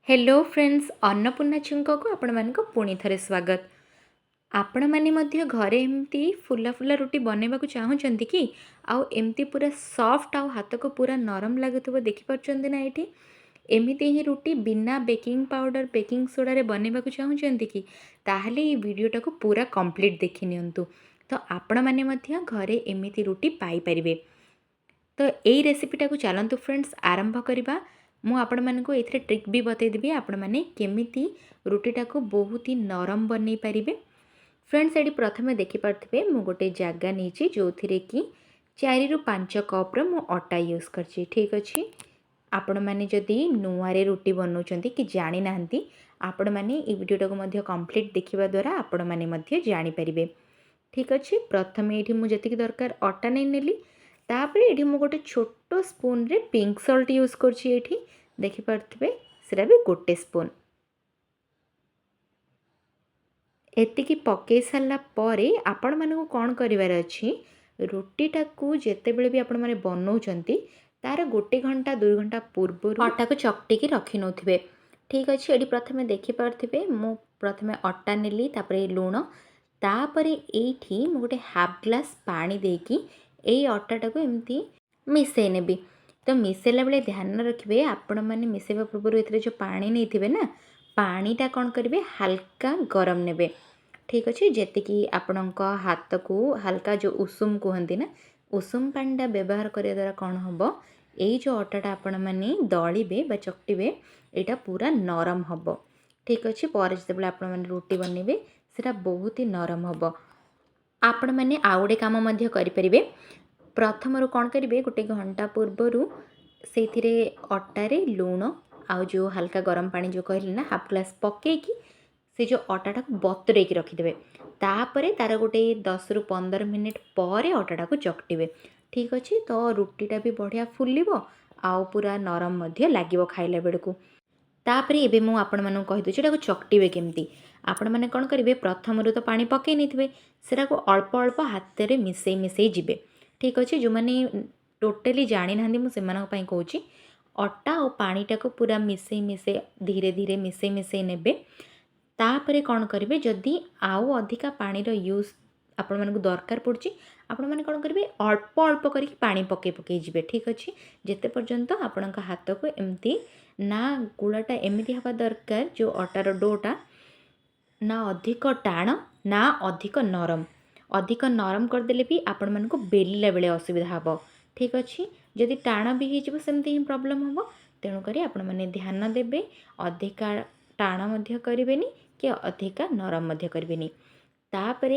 Hello friends Annapurna छुंक को आपण मानक पुणी थरे स्वागत। आपण माने मध्य घरे एमती फुला फुला रुटी बनैबा को चाहूचंती कि आउ एमती पूरा सॉफ्ट आउ हाथ को पूरा नरम लागुथबो देखि परचंती ना एठी। एमिति ही रुटी बिना बेकिंग पाउडर बेकिंग सोडा रे बनैबा को चाहूचंती कि ताहले ये वीडियोटा को पूरा कंप्लीट देखि नियंतु। तो आपण माने मध्य घरे एमिति रुटी पाई परिबे। तो यही रेसिपीटा को चलतु फ्रेंड्स आरंभ करवा। मु आपण मानक ए ट्रिक भी बतईदेवी आपण मैंने केमी रुटीटा को बहुत ही नरम बनई पारे। फ्रेंड्स ये प्रथम देखिपे मु गोटे जगह नहीं जो थी कि 4 ରୁ 5 कप्र मु अटा यूज कर ठीक अच्छे। आपण मैंने जदि नुआरे रुटी बनाऊँ कि जानी ना आपण मैंने ये वीडियोटा को कंप्लीट देखा द्वारा आपण मैंने जानीपर ठीक अच्छे। प्रथम ये मुझे दरकार अटा नहीं नेली तापर ये मु गोटे छोट स्पून रे पिंक सल्ट यूज कर देखिपे सेटा भी गोटे स्पून एतिकी पकई सारा पर आपण मानक कौन करार अच्छी रुटीटा को जितेबले भी आपण मैंने बनाऊँच तार गोटे घंटा 2 घंटा पूर्व अटा को चकटिकी रखी नौथे ठीक अच्छे। ये प्रथम देखिपे मु प्रथम अटा नेली तापर लुण तापर ये गोटे हाफ ग्लास पानी देकी यही अटाटा को एमती मिसई नेबी। तो मिसेला बेले ध्यान रखिए आपण मैंने मिसेवा पूर्व ए जो पानी नहीं थे ना पानीटा कौन करेंगे हल्का गरम ने ठीक अच्छे। जी आपण हाथ को हल्का जो उषुम कहती ना उषुम पानीटा व्यवहार करने द्वारा कौन हम यही जो अटाटा आपण मैंने दलिबे चकटिबे यहाँ पूरा नरम हम ठीक अच्छे। पर जिते आपण मैंने रुटी बनइबे सेटा बहुत ही नरम हम। आपण मैंने आउ गोटे काम करें प्रथम कौन करेंगे गोटे घंटा पूर्वर से अटारे लुण आउ जो हल्का गरम पानी जो कहली ना हाफ ग्लास पकईकी से जो अटाटा को बतुरे रखिदे तापर तार गोटे 10 ରୁ 15 मिनिट पर अटाटा को चकटिबे ठीक अच्छे। तो रुटीटा भी बढ़िया फुलिबो आउ पूरा नरम लगे खाइला बेलू। तापर एबे मु आपण मानक कहि दूची एटा चकटिबे केमती आपण माने कौन करेंगे प्रथम तो पानी पकई नहीं सेटा को अल्प अल्प हाथ में मिसई मिसई जिबे ठीक अच्छे। जो मैंने टोटाली जानी ना मुझे कहूँ अटा और पानीटा को पूरा मिसई मिसई धीरे धीरे मिसई मिसई नेबे तापर कौन करेंगे जदि आउ अधिका पानी यूज आपण मानक दरकार पड़ची आपण माने कौन करेंगे अल्प अल्प करके पानी पकई पकई जिबे ठीक अच्छे। जिते पर्यंत आपण हाथ को एमती ना गुलाटा एमती हवा दरकार जो अटार डोटा ना अधिक टाण ना अधिक नरम अधिक नरम करदेले भी आपण मानक बेलिला बेले असुविधा हम ठीक अच्छे। जदि टाण भी हो सेमती ही प्रॉब्लम हम तेणुक आपण मैंने ध्यान देवे अधिका टाण करेनि कि अधिका नरम करेनि। तापर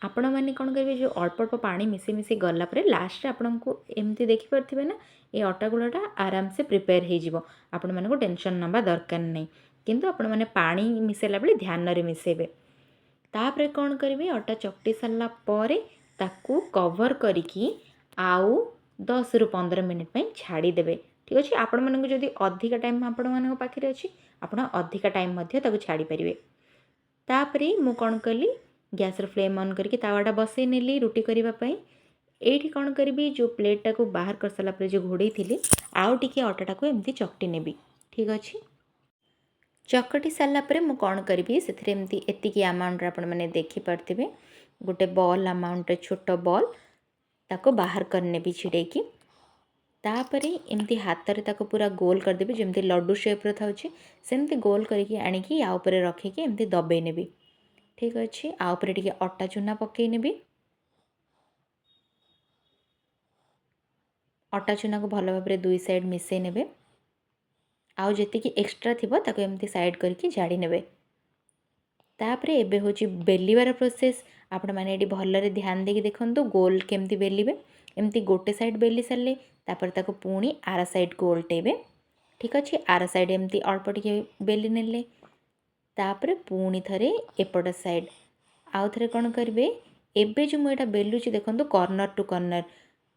आपण मैंने कौन करेंगे जो अल्प अल्प पानी मिसई मिसई गलापर लास्ट आपन को एमती देखिपे ना ये अटा गुलाटा आराम से प्रिपेयर हो आपण मानक टेंशन नवा दरकार नहीं किंतु आपण मैंने पानी मिसेला बेले ध्यान रे मिसेबे। तापर कौन करेंगे अटा चकटी सारा पर ताकू कवर करिकी आउ 10 ରୁ 15 मिनिट पे छाड़ीदेवे ठीक अच्छे। आपण मानक जदि अधिका टाइम आपण मानक पाखरे अच्छी आपण अधिका टाइम मध्य ताकू छाड़ी परिवे। तापरे मु कौन कली गैस फ्लेम ऑन करके तावाटा बसई नेली रुटी करबा पई एठी कौन करी जो प्लेटा को बाहर कर सारा पर जो घोड़े थी आउ टिके अटाटा को एमती चकटी नेबी ठीक अच्छे। चकटी सारा पर मु कौन करी से एमती एतिकी अमाउंट आपण मैंने देखिपे गोटे बॉल अमाउंट छोट बॉल ताको बाहर करने भी छिड़ेकी तापर एमती हाथ रे ताको पूरा गोल करदेवी जमती लड्डू शेप्र थाउची सेमती गोल करके आणिकी आ ऊपर रखिकी एमती दबे नेबी ठीक अच्छे। आ ऊपर टिके अटा चूना पकई नेबी अटा चूना को भल भाव 2 साइड मिसई नेबे आउ जेतिकी एक्स्ट्रा थिबो ताको एमती साइड करके झाड़ी नेबे। तापर एबे होची बेलिबार प्रोसेस आपण माने एडी भलरे ध्यान देकी देखंतु गोल केमती बेलिबे एमती गोटे साइड बेली सारे तापर ताको पुणी आर साइड को उल्टेबे ठीक अच्छे। आर साइड एमती अल्प टिके बेली नेले तापर पुणी थरे एपट साइड आउ थरे कौन करेंगे एबे जो मुझे बेलुची देखो कॉर्नर टू कॉर्नर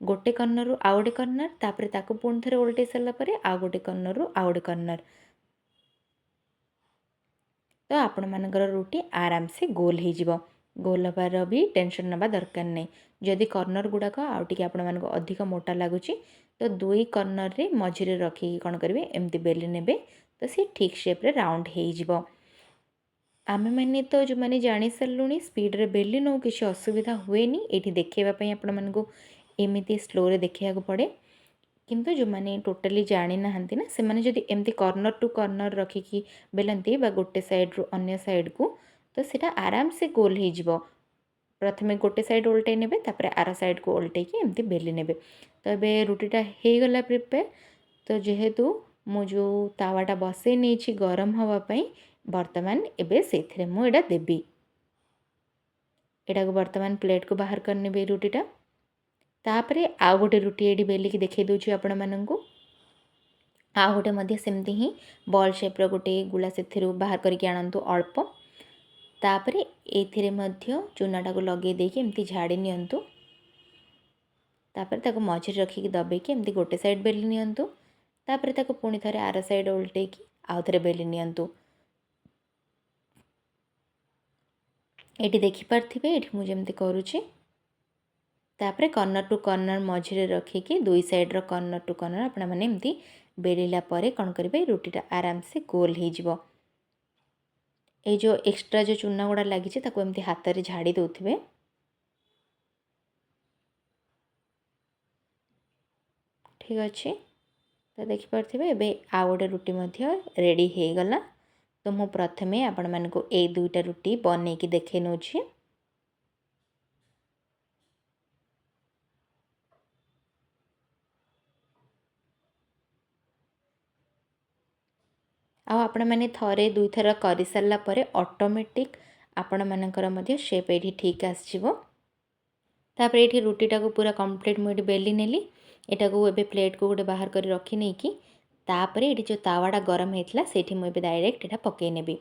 गोटे कॉर्नर रु आउ गोटे कॉर्नर तापर ताको पुणी थरे उल्टे सारा पर आउ गोटे कॉर्नर रु आउ गोटे कॉर्नर तो आपण मानकर रुटी आराम से गोल हो गोल हबार भी टेंशन नवा दरकार नहीं। जदि कॉर्नर गुड़ाक आउ टिके आपण मानक अधिक मोटा लगुच तो 2 कॉर्नर रे मझिरे रखिकी कौन करेंगे एमती बेली नेबे तो सी ठीक शेप्रे राउंड हो। आमे मैंने तो जो मैंने जानी सारूँ स्पीड रे बेली नौ किसी असुविधा हुए ये देखापी आपण मानक एमती स्लो देखा पड़े। किंतु जो मैंने टोटाली जानी ना से मैंने जदि एमती कॉर्नर टू कॉर्नर रखिकी बेलती गोटे साइड रू अन्य साइड को तो सीटा आराम से गोल हो। प्रथमे गोटे साइड उल्टे ने आर साइड को उल्टे एमती बेली ने। तो ये रुटीटा हो गला प्रिपेयर। तो जेहेतु मु जो तावाटा बसई नहीं गरम हाँपाई बर्तमान एबे से मुझा देवी यहाँ बर्तमान प्लेट को बाहर करने रुटीटा। तापरे आउ गोटे रुटी ये बेलिकी देखई दूची आपण मानू। आउ गोटे सेमती ही बॉल शेप्र गोटे गुला से बाहर करके आणतु अल्प। तापरे एथिरे मध्य चूनाटा को लगे देकी एमती झाड़ी नियंतु। तापरे ताको मझे रखिकी दबेकी एमती गोटे साइड बेली नियंतु। तापरे ताको पुणी थरे आर साइड उल्टेकी आउ थरे बेली नियंतु। एटी देखि पारथिबे एटी मु जेमती करूची। तापरे कॉर्नर टू कॉर्नर मझे रखिकी दुई साइड रो कॉर्नर टू कॉर्नर आपण माने एमती बेलिला परे कौन करेंगे रुटीटा आराम से गोल हो। ये जो एक्स्ट्रा जो चूना गुड़ा लगी एमती हाथ में झाड़ी दौथे। ठीक अच्छे तो देखिपे एबे आउ गोटे रुटी रेडी हो गला। तो मु प्रथमे आपण मानक ए दुईटा रुटी बनईकी देखे नौछि। आपण मैंने थरे दुई थर कर सारा पर ऑटोमेटिक आपण मानकर शेप ये ठीक आसो। तापर ये रुटीटा को पूरा कंप्लीट मुझे बेली नेली। एटा को एबे प्लेट को गोटे बाहर कर रखी नहीं कि तापर ये जो तावाटा गरम होता से मुझे डायरेक्ट एटा पकई नेबी।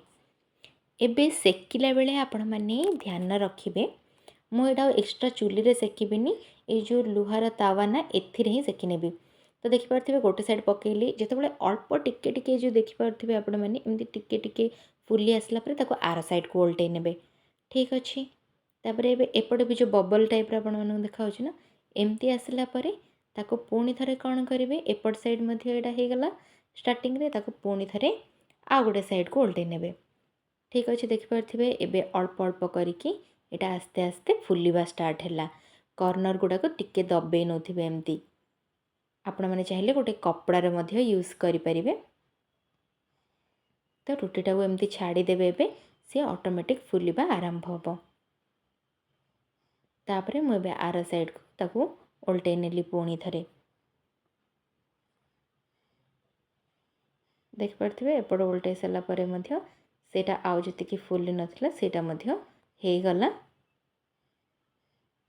एबे सेकिला बेले आपण मैंने ध्यान रखिए मुझा एक्स्ट्रा चुली रे सेकिबिनी। ये जो लुहार तावा ना एथिरे ही सेकी नेबी। तो देखिपे गोटे साइड पकईली जितेबाला अल्प टिके टिके जो देखिपे आपण मैंने एमती टिके टिके फुली आसला परे ताको आर साइड को उल्टे ने। ठीक अच्छे तापर एबे एपटे भी जो बबल टाइप आपण मानू देखा ना एमती आसला परे ताको पुणी थरे कौन करेंगे एपट साइड यहाँ हो गला स्टार्टिंग रे ताको पुणी थरे आ गोटे साइड को उल्टे ने। ठीक अच्छे देखिपे एबे अल्प अल्प करके यहाँ आस्ते आस्ते फुलवा स्टार्ट है। कॉर्नर गुड़ाक टिके दबे नौथिबे एमती आपण मैंने चाहिए गोटे कपड़ार यूज करें। तो रुटीटा को एमती छाड़ीदेवे एबे सी ऑटोमेटिक फुलवा आरंभ हम। तापरे मुझे आर साइड को ताको उल्टे नेली पुणी थरे। देखिपे एपट उल्टे सारापर सेटा आउ जी फुली नाला सेटा हो गला।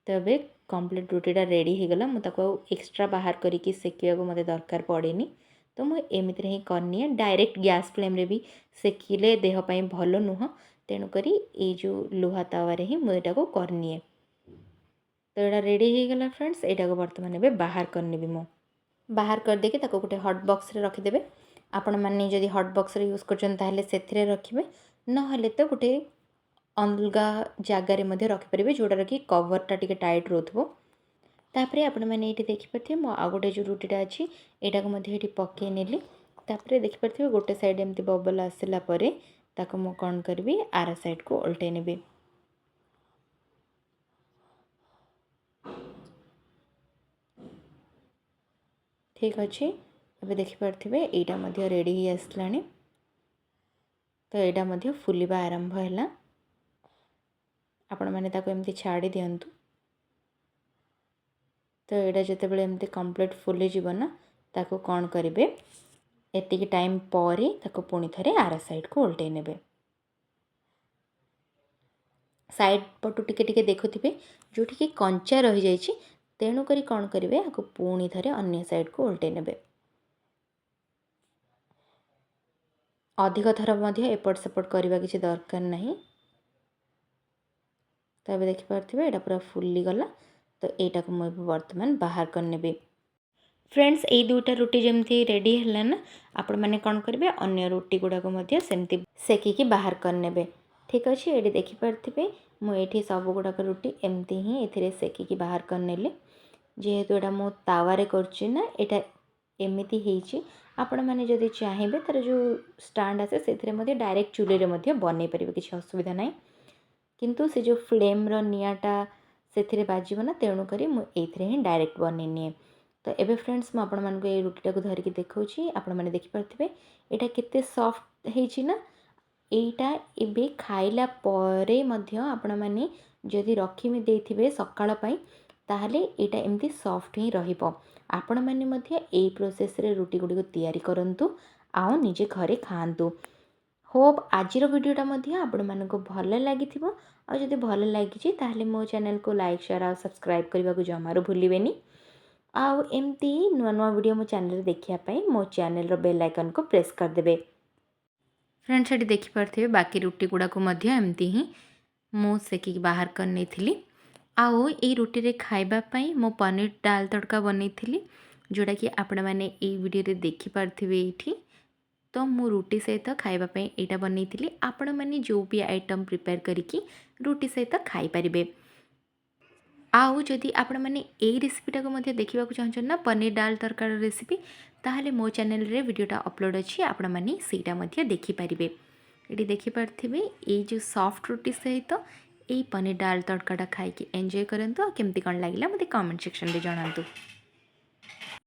तो ये कंप्लीट रुटीटा रेडी हो गला। मुझे एक्स्ट्रा बाहर करके सेकिया को मत दरकार पड़ेनी। तो मुझे एमती ही करनी डायरेक्ट गैस फ्लेम रे भी सेकिले देहपाई भल नुह। तेणुक ये जो लुहा तावारे ही मुझे को करनी। तो यहाँ रेडी हो गला फ्रेंड्स। यहाँ को बर्तमान ए बाहर करनी मु बाहर करदे गोटे हॉट बॉक्स रे रखिदेवे। आपण मैंने जदि हॉट बॉक्स रे यूज कर रखिए ना तो गोटे अलगा जगार रखिपारे जोटार कि कवरटा टी टाइट रोथबो। तापरे आपण मैंने ये देखिपे मो आ गोटे जो रुटीटा अच्छी यहाँ को ये पकई नेली। तापरे देखिपे गोटे साइड एमती बबल आसला परे ताको मु कौन करी आर साइड को उल्टे नेबी। ठीक अच्छे एबे देखिपे यहाँ रेडी ही आसला। तो यहाँ फुलवा आरंभ है। आपण मैंने एमती छाड़ी दिंतु। तो यहाँ जिते एमती कंप्लीट फुली जीवना ताको कौन करेंगे एतिकी टाइम पर ताको पुणी थरे आर साइड को उल्टे ने। साइड पटू टिके टिके देखुथिबे जोठी कि कंचा रही जाइछि तेणुक कौन करेंगे आपको पुणी थरे अन्य साइड को उल्टे ने। अधिक थर एपट सेपट करवा किसी दरकार नहीं। तो ये देखिपे यहाँ पूरा फुली गला। तो यहाँ को मुझे बर्तमान बाहर करने। फ्रेंड्स ये दुईटा रुटी जमती रेडी है ना आपण मैंने कौन करेंगे अन्य रुटी गुड़ाक सेमती सेकिकी बाहर करने। ठीक अच्छे ये देखिपे मुझे सब गुड़ाक रुटी एमती ही ए सेकिकी बाहर करने। जेहेतु यहाँ मो तावारे करछि ना यहाँ एमती होइछि आपण मैंने जदि चाहिए तार जो स्टाण्ड आसे से डायरेक्ट चूल्हे में बनई पारे किसी असुविधा ना किंतु से जो फ्लेम्र निआटा से बाजब ना तेणुक मुझे ही डायरेक्ट बनई निए। तो एबे फ्रेंड्स मुझे आपण मानक ये रुटीटा को धरिकी देखा आपण मैंने देखिपारे यहाँ केते सॉफ्ट है ना। एटा एबे खाइला परे मध्य आपण माने जदि रखी में देथिबे सकाळ पई ताहले एटा एमती सॉफ्ट ही रहिबो। आपण माने मध्य एई प्रोसेस रे रुटी गुडी को तैयारी करंतु आउ निजे घरे खांतु। होप आजिर वीडियोटा मध्य आपण मानको भल लागिथिबो। आ जदि भल लागिछि ताहले मो चैनल को लाइक शेयर और सब्सक्राइब करबा को जमारो भूलिबेनी। आउ एमती नुआ नुआ वीडियो मो चैनल रे देखिया पई मो चैनल रो बेल आइकन को प्रेस कर देबे। फ्रेंड्स ये देखिपारे बाकी रुटी गुड़ाक एमती ही मु सेकिक बाहर कर नहीं थी। आउ ये रुटी रे खाइबापी मो पनीर डाल तड़का बनई थी जोड़ा कि आपण मैंने ये वीडियो रे देखिपारे ये। तो मु रुटी सहित खाइबापी यहाँ बनई थी। आपण मैंने जो भी आइटम प्रिपेयर करिकी रुटी सहित खाई पारिबे। आउ जदि आपण मैंने ये रेसिपीटा को देखा चाहते ना पनीर डाल तड़कार रेसिपी ताहले मो चैनल रे वीडियोटा अपलोड अच्छी आपण मैंने सेटा देखिपारे। ये देखिपारे ये जो सॉफ्ट रुटी सहित ये पनीर डाल तड़काटा खाई एंजॉय करंतु। केमती कौन लगिला मते कमेंट सेक्शन में जणातु।